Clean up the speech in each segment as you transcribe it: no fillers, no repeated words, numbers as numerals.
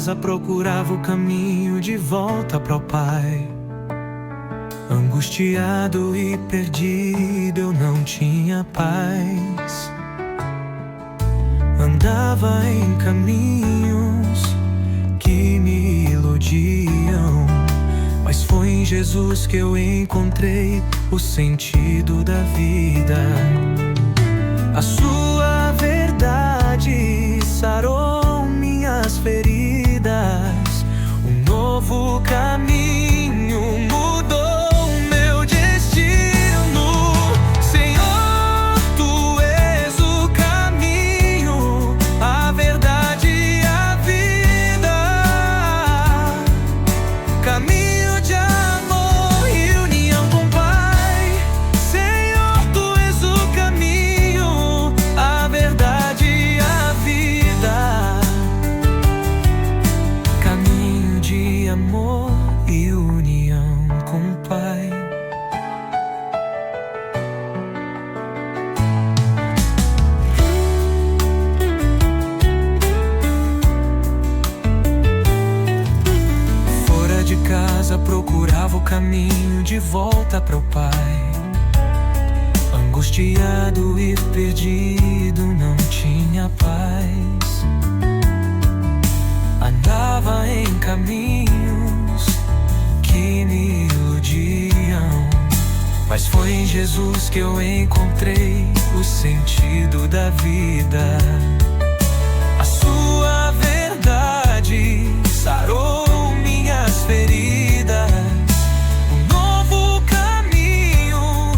casa procurava o caminho de volta pro Pai. Angustiado e perdido, eu não tinha paz. Andava em caminhos que me iludiam, mas foi em Jesus que eu encontrei o sentido da vida. A sua verdade sarou minhas feridas. Um novo caminho mudou meu destino. Senhor, Tu és o caminho, a verdade e a vida. Caminho de amor e união com o Pai. Senhor, Tu és o caminho, a verdade e a vida. Caminho de amor e união com o Pai. Fora de casa procurava o caminho de volta pro Pai. Angustiado e perdido, não tinha paz. Andava em caminhos que me iludiam, mas foi em Jesus que eu encontrei o sentido da vida. A sua verdade sarou minhas feridas. Um novo caminho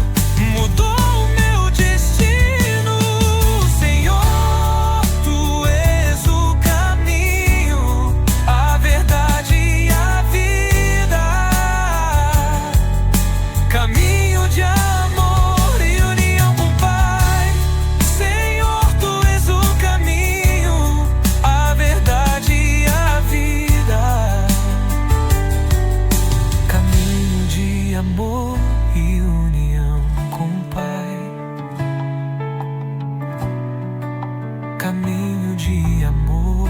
mudou meu destino. Senhor, Tu és o caminho, a verdade e a vida. Caminho de amor e união com o Pai. Senhor, Tu és o caminho, a verdade e a vida. Caminho de amor e união com o Pai. Caminho de amor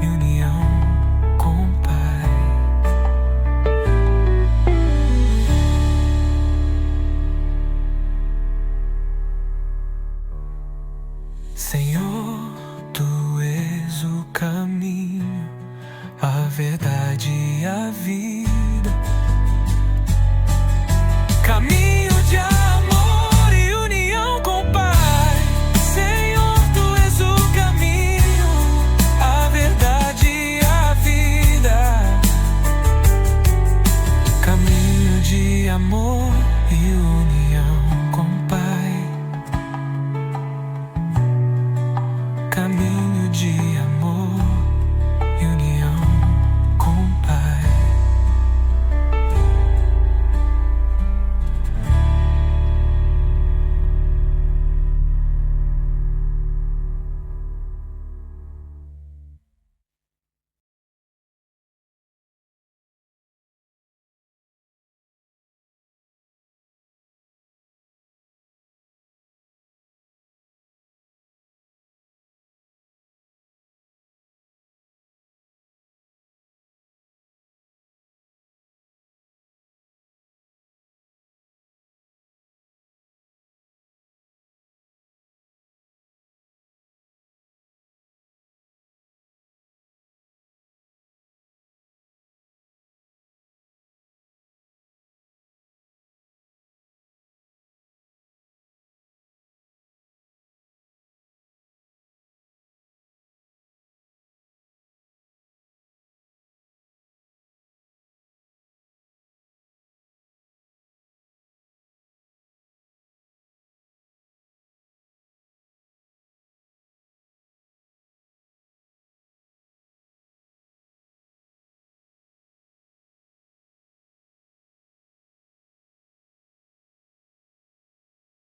e união com o Pai. Senhor, Tu és o caminho, a verdade e a vida. Caminho